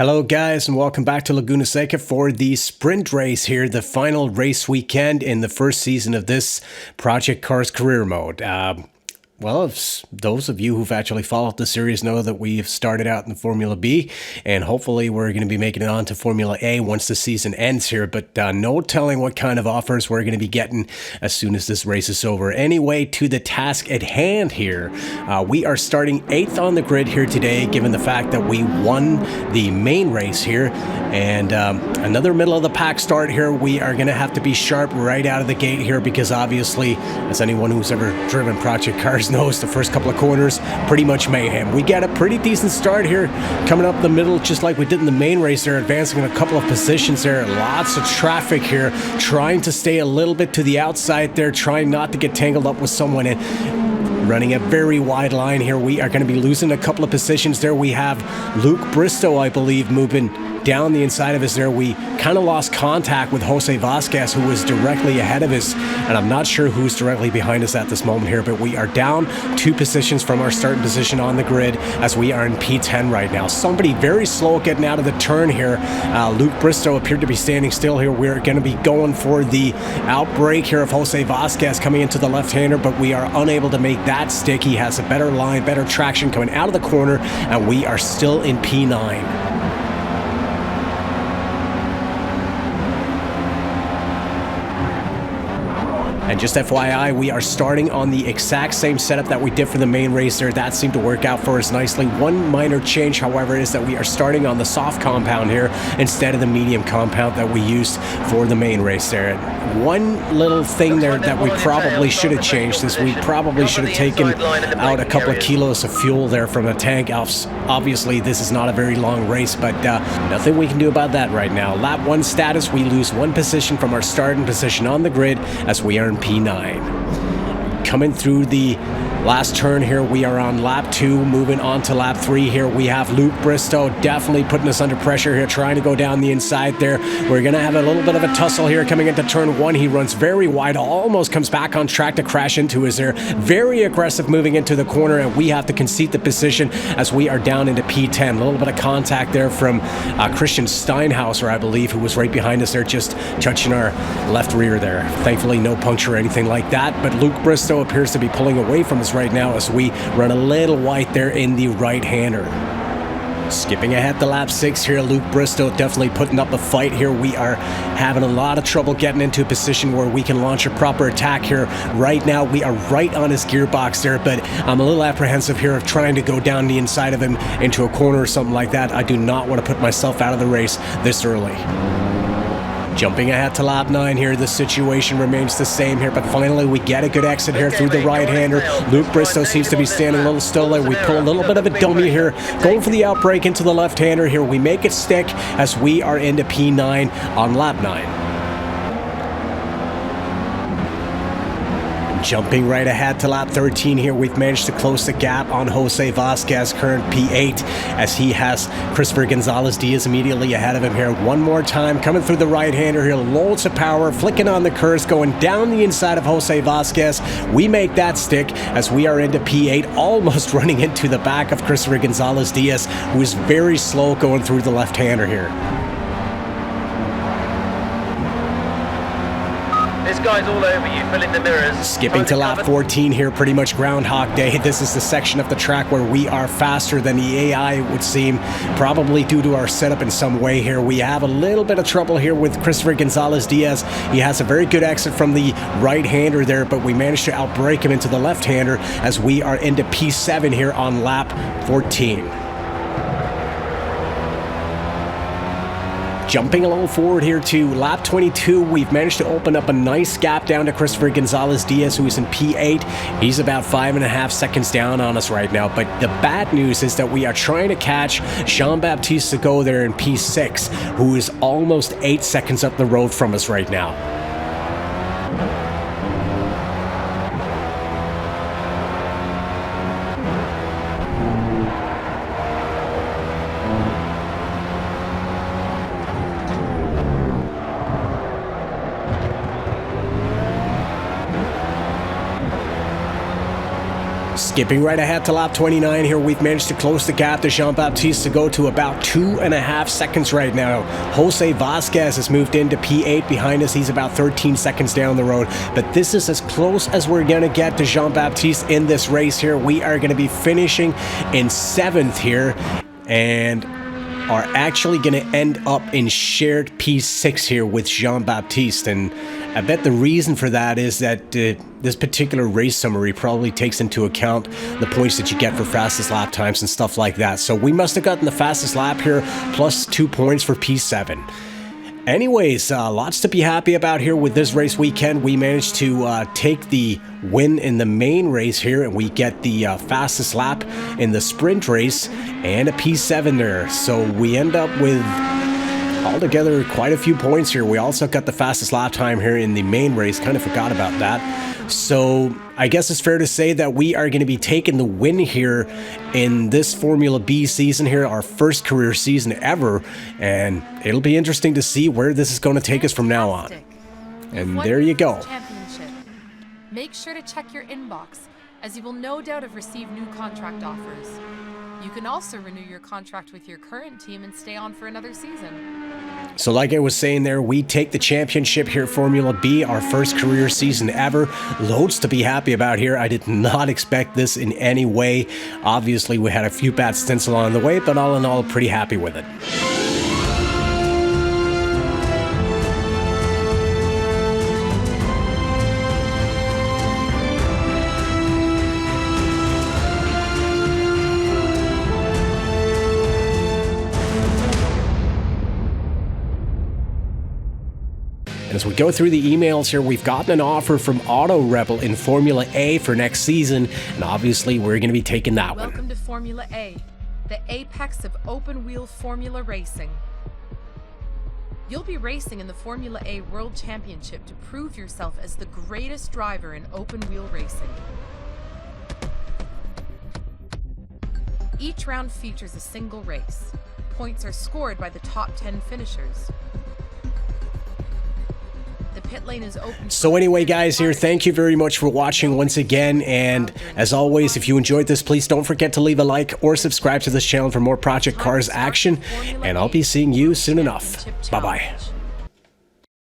Hello guys and welcome back to Laguna Seca for the sprint race here, the final race weekend in the first season of this Project Cars career mode. Well, if those of you who've actually followed the series know that we've started out in the Formula B, and hopefully we're going to be making it on to Formula A once the season ends here, but no telling what kind of offers we're going to be getting as soon as this race is over. Anyway, to the task at hand here, we are starting 8th on the grid here today, given the fact that we won the main race here, and another middle of the pack start here. We are going to have to be sharp right out of the gate here because obviously, as anyone who's ever driven Project Cars knows, the first couple of corners, pretty much mayhem. We get a pretty decent start here, coming up the middle, just like we did in the main race there, advancing in a couple of positions there. Lots of traffic here, trying to stay a little bit to the outside there, trying not to get tangled up with someone and running a very wide line here. We are going to be losing a couple of positions there. We have Luke Bristow, I believe, moving down the inside of us there. We kind of lost contact with Jose Vasquez, who was directly ahead of us, and I'm not sure who's directly behind us at this moment here, but we are down 2 positions from our starting position on the grid as we are in P10 right now. Somebody very slow getting out of the turn here. Luke Bristow appeared to be standing still here. We're going to be going for the outbreak here of Jose Vasquez coming into the left-hander, but we are unable to make that stick. He has a better line, better traction coming out of the corner, and we are still in P9. And just FYI, we are starting on the exact same setup that we did for the main race there. That seemed to work out for us nicely. One minor change, however, is that we are starting on the soft compound here instead of the medium compound that we used for the main race there. One little thing there that we probably should have changed is we probably should have taken out a couple of kilos of fuel there from the tank. Obviously, this is not a very long race, but nothing we can do about that right now. Lap 1 status, we lose 1 position from our starting position on the grid as we are in P9. Coming through the last turn here, we are on lap 2, moving on to lap 3 here. We have Luke Bristow definitely putting us under pressure here, trying to go down the inside there. We're going to have a little bit of a tussle here coming into turn 1. He runs very wide, almost comes back on track to crash into us there. Very aggressive moving into the corner, and we have to concede the position as we are down into P10. A little bit of contact there from Christian Steinhauser, I believe, who was right behind us there, just touching our left rear there. Thankfully, no puncture or anything like that, but Luke Bristow appears to be pulling away from us right now as we run a little white there in the right-hander. Skipping ahead to lap 6 here, Luke Bristow definitely putting up a fight here. We are having a lot of trouble getting into a position where we can launch a proper attack here. Right now, we are right on his gearbox there, but I'm a little apprehensive here of trying to go down the inside of him into a corner or something like that. I do not want to put myself out of the race this early. Jumping ahead to lap 9 here, the situation remains the same here, but finally we get a good exit here through the right-hander. Luke Bristow seems to be standing a little still there. We pull a little bit of a dummy here, going for the outbreak into the left-hander here. We make it stick as we are into P9 on lap 9. Jumping right ahead to lap 13 here, we've managed to close the gap on Jose Vasquez, current P8, as he has Christopher Gonzalez-Diaz immediately ahead of him here. One more time, coming through the right-hander here, loads of power, flicking on the curves, going down the inside of Jose Vasquez. We make that stick as we are into P8, almost running into the back of Christopher Gonzalez-Diaz, who is very slow going through the left-hander here. This guy's all over you, filling the mirrors. Skipping to lap 14 here, pretty much Groundhog Day. This is the section of the track where we are faster than the AI, it would seem, probably due to our setup in some way here. We have a little bit of trouble here with Christopher Gonzalez-Diaz. He has a very good exit from the right-hander there, but we managed to outbreak him into the left-hander as we are into P7 here on lap 14. Jumping a little forward here to lap 22, we've managed to open up a nice gap down to Christopher Gonzalez-Diaz, who is in P8. He's about 5.5 seconds down on us right now, but the bad news is that we are trying to catch Jean-Baptiste Segot there in P6, who is almost 8 seconds up the road from us right now. Skipping right ahead to lap 29 here, we've managed to close the gap to Jean-Baptiste to go to about 2.5 seconds right now. Jose Vasquez has moved into P8 behind us. He's about 13 seconds down the road, but this is as close as we're going to get to Jean-Baptiste in this race here. We are going to be finishing in 7th here and are actually going to end up in shared P6 here with Jean-Baptiste. And I bet the reason for that is that this particular race summary probably takes into account the points that you get for fastest lap times and stuff like that. So we must have gotten the fastest lap here, plus 2 points for P7. Anyways, lots to be happy about here with this race weekend. We managed to take the win in the main race here, and we get the fastest lap in the sprint race and a P7 there. So we end up with altogether quite a few points here. We also got the fastest lap time here in the main race. Kind of forgot about that. So I guess it's fair to say that we are going to be taking the win here in this Formula B season here, our first career season ever, and it'll be interesting to see where this is going to take us from now on. And there you go. Make sure to check your inbox, as you will no doubt have received new contract offers. You can also renew your contract with your current team and stay on for another season. So like I was saying there, we take the championship here at Formula B, our first career season ever. Loads to be happy about here. I did not expect this in any way. Obviously, we had a few bad stints along the way, but all in all, pretty happy with it. And as we go through the emails here, we've gotten an offer from Auto Rebel in Formula A for next season, and obviously we're going to be taking that one. Welcome to Formula A, the apex of open-wheel Formula racing. You'll be racing in the Formula A World Championship to prove yourself as the greatest driver in open-wheel racing. Each round features a single race. Points are scored by the top 10 finishers. The pit lane is open. So anyway, guys, here, thank you very much for watching once again. And as always, if you enjoyed this, please don't forget to leave a like or subscribe to this channel for more Project Cars action. And I'll be seeing you soon enough. Bye-bye.